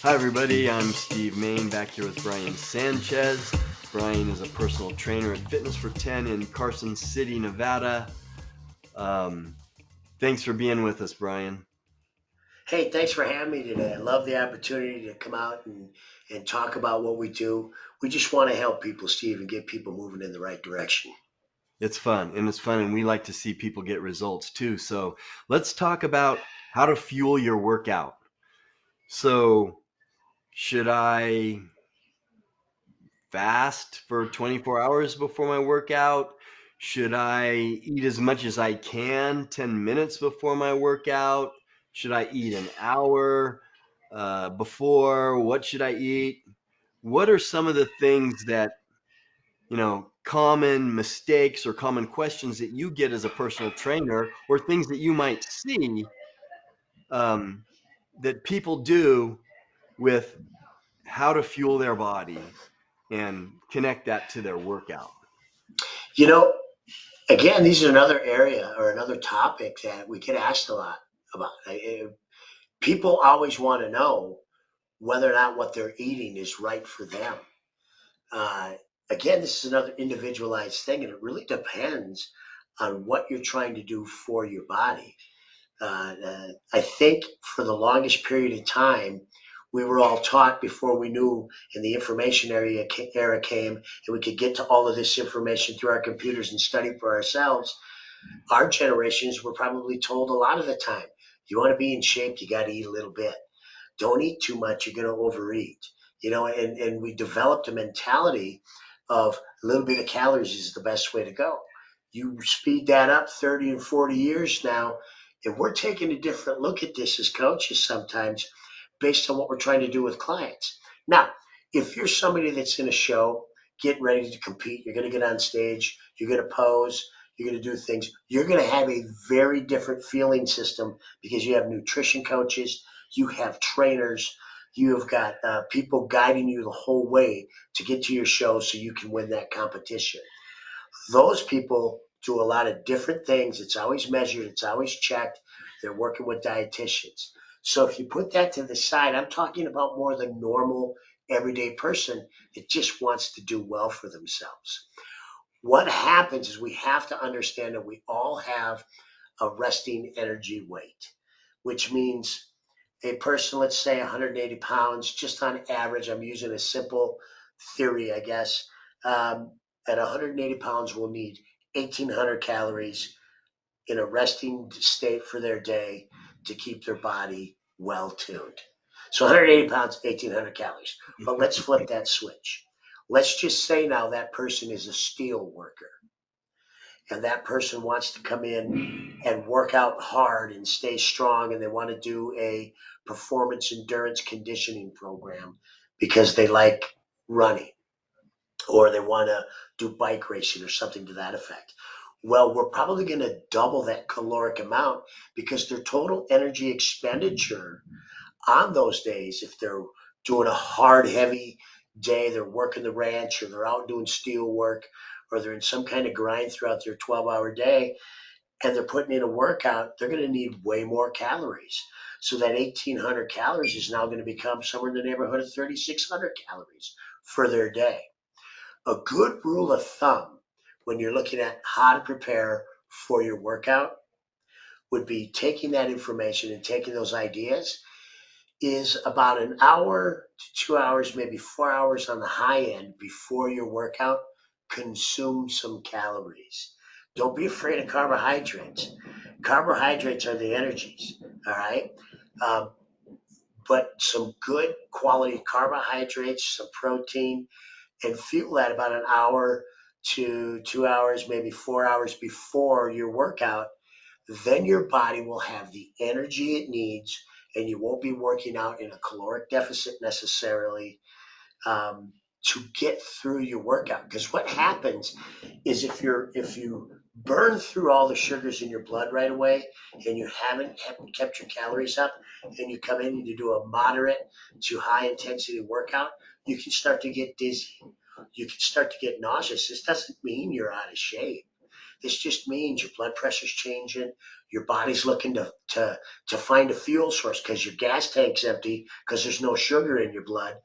Hi, everybody. I'm Steve Main, back here with Brian Sanchez. Brian is a personal trainer at Fitness for 10 in Carson City, Nevada. Um, Thanks for being with us, Brian. Hey, thanks for having me today. I love the opportunity to come out and talk about what we do. We just want to help people, Steve, and get people moving in the right direction. It's fun, and we like to see people get results too. So let's talk about how to fuel your workout. So, should I fast for 24 hours before my workout? Should I eat as much as I can 10 minutes before my workout? Should I eat an hour before? What should I eat? What are some of the things that, common mistakes or common questions that you get as a personal trainer, or things that you might see um, that people do with how to fuel their body and connect that to their workout? You know, again, these are another area or another topic that we get asked a lot about. People always want to know whether or not what they're eating is right for them. Uh, Again, this is another individualized thing, and it really depends on what you're trying to do for your body. I think for the longest period of time, we were all taught before we knew and the information era came and we could get to all of this information through our computers and study for ourselves. Our generations were probably told a lot of the time, you want to be in shape, you got to eat a little bit. Don't eat too much, you're going to overeat. And we developed a mentality of a little bit of calories is the best way to go. You speed that up 30 and 40 years now, and we're taking a different look at this as coaches sometimes based on what we're trying to do with clients. Now, if you're somebody that's in a show, getting ready to compete, you're going to get on stage, you're going to pose, you're going to do things, you're going to have a very different feeling system because you have nutrition coaches, you have trainers, you have got people guiding you the whole way to get to your show so you can win that competition. Those people do a lot of different things. It's always measured, it's always checked. They're working with dietitians. So if you put that to the side, I'm talking about more the normal, everyday person that just wants to do well for themselves. What happens is we have to understand that we all have a resting energy weight, which means a person, let's say 180 pounds, just on average, I'm using a simple theory, I guess, at 180 pounds will need 1,800 calories in a resting state for their day to keep their body well tuned. So 180 pounds, 1,800 calories. But let's flip that switch. Let's just say now that person is a steel worker and that person wants to come in and work out hard and stay strong and they want to do a performance endurance conditioning program because they like running or they want to do bike racing or something to that effect. Well, we're probably going to double that caloric amount because their total energy expenditure on those days, if they're doing a hard, heavy day, they're working the ranch or they're out doing steel work or they're in some kind of grind throughout their 12-hour day and they're putting in a workout, they're going to need way more calories. So that 1,800 calories is now going to become somewhere in the neighborhood of 3,600 calories for their day. A good rule of thumb when you're looking at how to prepare for your workout would be taking that information and taking those ideas is about an hour to 2 hours, maybe 4 hours on the high end before your workout. Consume some calories. Don't be afraid of carbohydrates. Carbohydrates are the energies, all right? Um, but some good quality carbohydrates, some protein, and fuel that about an hour to 2 hours, maybe 4 hours before your workout, then your body will have the energy it needs and you won't be working out in a caloric deficit necessarily to get through your workout. Because what happens is if you burn through all the sugars in your blood right away and you haven't kept your calories up and you come in and you do a moderate to high intensity workout, you can start to get dizzy. You can start to get nauseous. This doesn't mean you're out of shape. This just means your blood pressure's changing. Your body's looking to find a fuel source because your gas tank's empty because there's no sugar in your blood,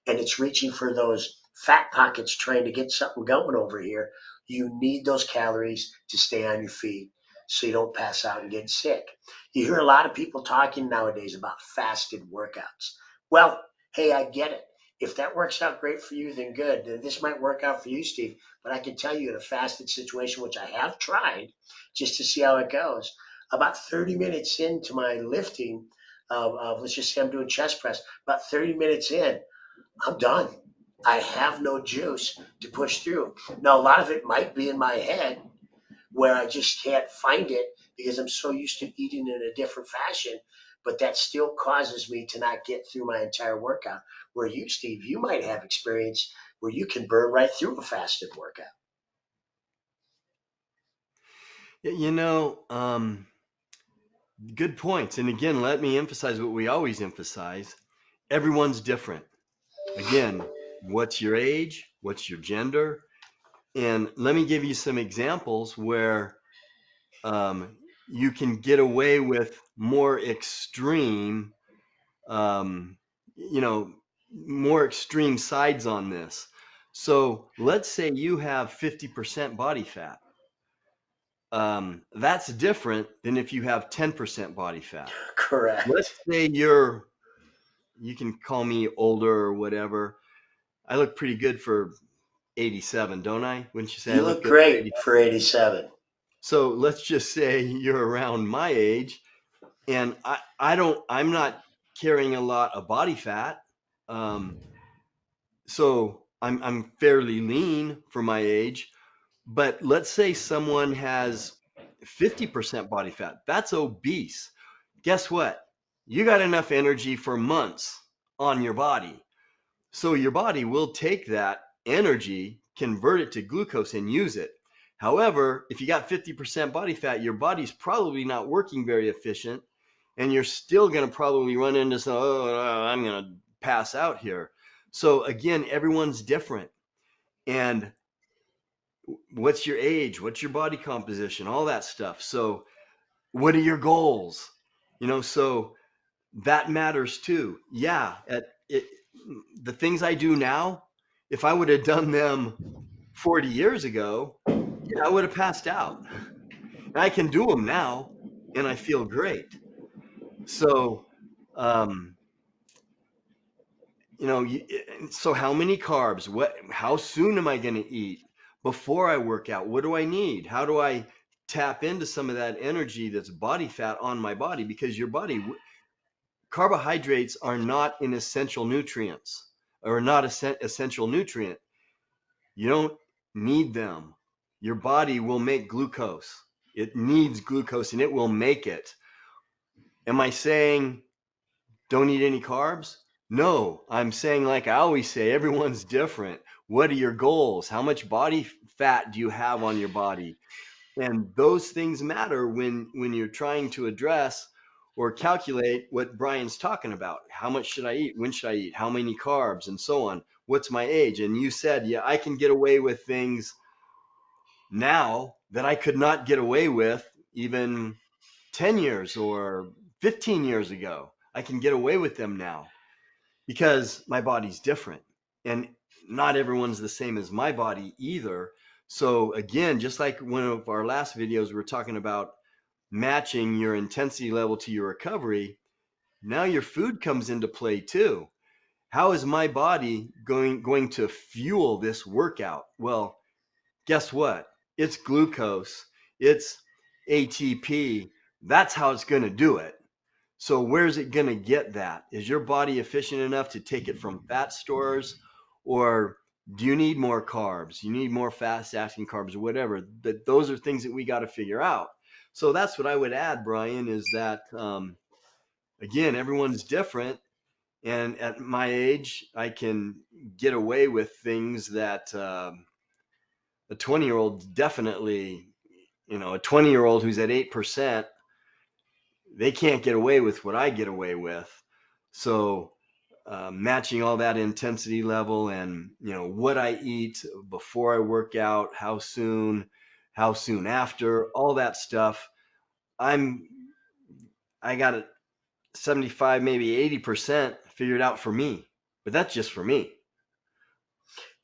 and it's reaching for those fat pockets trying to get something going over here. You need those calories to stay on your feet so you don't pass out and get sick. You hear a lot of people talking nowadays about fasted workouts. Well, hey, I get it. If that works out great for you, then good. Then this might work out for you, Steve. But I can tell you in a fasted situation, which I have tried just to see how it goes, about 30 minutes into my lifting, let's just say I'm doing chest press, about 30 minutes in, I'm done. I have no juice to push through. Now, a lot of it might be in my head where I just can't find it because I'm so used to eating in a different fashion. But that still causes me to not get through my entire workout. Where you, Steve, you might have experience where you can burn right through a fasted workout. You know, good points. And again, let me emphasize what we always emphasize. Everyone's different. Again, what's your age? What's your gender? And let me give you some examples where you can get away with more extreme, um, you know, more extreme sides on this. So let's say you have 50% body fat. That's different than if you have 10% body fat. Let's Correct. say you can call me older or whatever. I look pretty good for 87, don't I? Wouldn't you say I You look look good for great 87? for 87. So let's just say you're around my age, and I'm not carrying a lot of body fat. Um, so I'm fairly lean for my age. But let's say someone has 50% body fat. That's obese. Guess what? You got enough energy for months on your body. So your body will take that energy, convert it to glucose, and use it. However, if you got 50% body fat, your body's probably not working very efficient, and you're still going to probably run into some, oh, I'm going to pass out here. So again, everyone's different. And what's your age? What's your body composition? All that stuff. So what are your goals? So that matters too. Yeah, the things I do now, if I would have done them 40 years ago, yeah, I would have passed out. And I can do them now, and I feel great. So, um, so how many carbs? How soon am I going to eat before I work out? What do I need? How do I tap into some of that energy that's body fat on my body? Because your body, carbohydrates are not an essential nutrients or not essential nutrient. You don't need them. Your body will make glucose. It needs glucose and it will make it. Am I saying don't eat any carbs? No, I'm saying, like I always say, everyone's different. What are your goals? How much body fat do you have on your body? And those things matter when you're trying to address or calculate what Brian's talking about. How much should I eat? When should I eat? How many carbs and so on? What's my age? And you said, yeah, I can get away with things now that I could not get away with even 10 years or 15 years ago. I can get away with them now because my body's different. And not everyone's the same as my body either. So again, just like one of our last videos, we were talking about matching your intensity level to your recovery. Now your food comes into play too. How is my body going to fuel this workout? Well, guess what? It's glucose, it's ATP. That's how it's going to do it. So where's it going to get that? Is your body efficient enough to take it from fat stores, or do you need more carbs? You need more fast acting carbs or whatever. Those are things that we got to figure out. So that's what I would add, Brian, is that again, everyone's different. And at my age, I can get away with things that a 20-year-old definitely, a 20-year-old who's at 8%, they can't get away with what I get away with. So matching all that intensity level and what I eat before I work out, how soon, how soon after, all that stuff. I'm I got it 75, maybe 80% figured out for me, but that's just for me.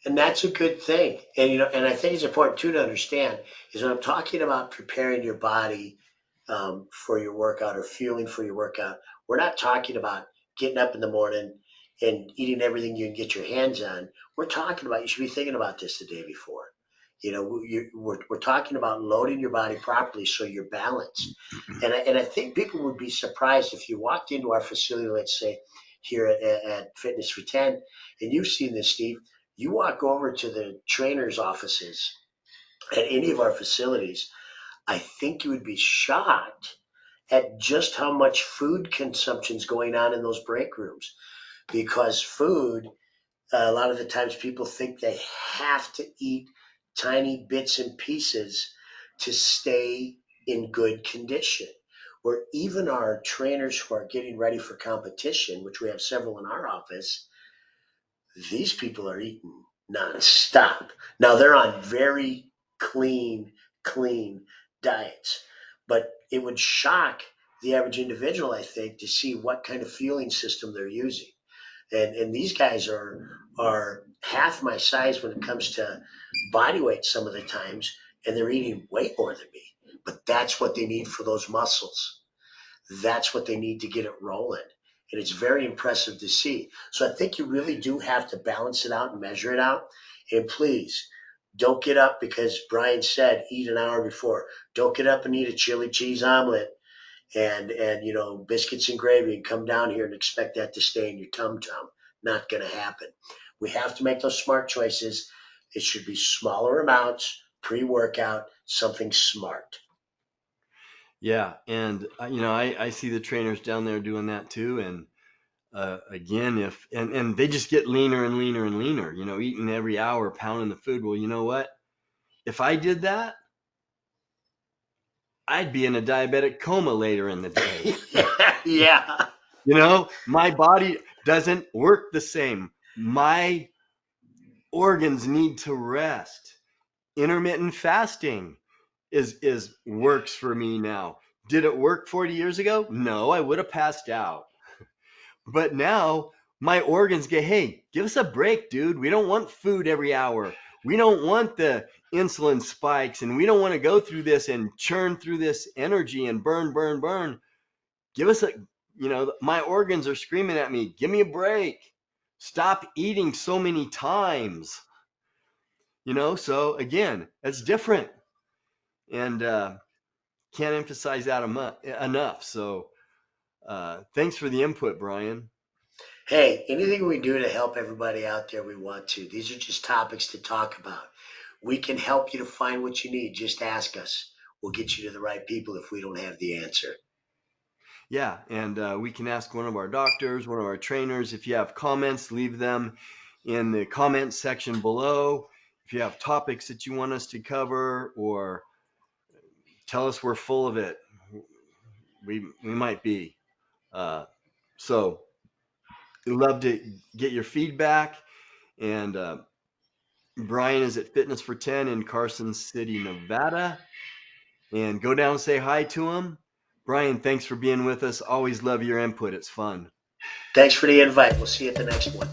And that's a good thing. And and I think it's important too to understand is when I'm talking about preparing your body for your workout or fueling for your workout, we're not talking about getting up in the morning and eating everything you can get your hands on. We're talking about you should be thinking about this the day before. We're talking about loading your body properly so you're balanced. And I think people would be surprised if you walked into our facility, let's say here at Fitness for 10, and you've seen this, Steve. You walk over to the trainers' offices at any of our facilities, I think you would be shocked at just how much food consumption is going on in those break rooms. Because food, a lot of the times people think they have to eat tiny bits and pieces to stay in good condition. Where even our trainers who are getting ready for competition, which we have several in our office, these people are eating nonstop. Now they're on very clean diets, but it would shock the average individual, I think, to see what kind of fueling system they're using. And these guys are half my size when it comes to body weight some of the times, and they're eating way more than me. But that's what they need for those muscles. That's what they need to get it rolling. And it's very impressive to see. So I think you really do have to balance it out and measure it out. And please don't get up because Brian said eat an hour before. Don't get up and eat a chili cheese omelet and biscuits and gravy and come down here and expect that to stay in your tum tum. Not going to happen. We have to make those smart choices. It should be smaller amounts, pre workout, something smart. Yeah, and I see the trainers down there doing that too, and again, if and they just get leaner and leaner and leaner, eating every hour, pounding the food. Well, you know what? If I did that, I'd be in a diabetic coma later in the day. Yeah. My body doesn't work the same. My organs need to rest. Intermittent fasting is works for me now. Did it work 40 years ago? No, I would have passed out. But now my organs get, hey, give us a break, dude. We don't want food every hour. We don't want the insulin spikes, and we don't want to go through this and churn through this energy and burn, burn, burn. Give us my organs are screaming at me, give me a break. Stop eating so many times. So again, that's different. And can't emphasize that enough. So thanks for the input, Brian. Hey, anything we do to help everybody out there, we want to. These are just topics to talk about. We can help you to find what you need. Just ask us. We'll get you to the right people if we don't have the answer. Yeah, and we can ask one of our doctors, one of our trainers. If you have comments, leave them in the comments section below. If you have topics that you want us to cover, or tell us we're full of it, we might be. Uh, so we'd love to get your feedback. And Brian is at Fitness for 10 in Carson City, Nevada. And go down and say hi to him. Brian, thanks for being with us. Always love your input. It's fun. Thanks for the invite. We'll see you at the next one.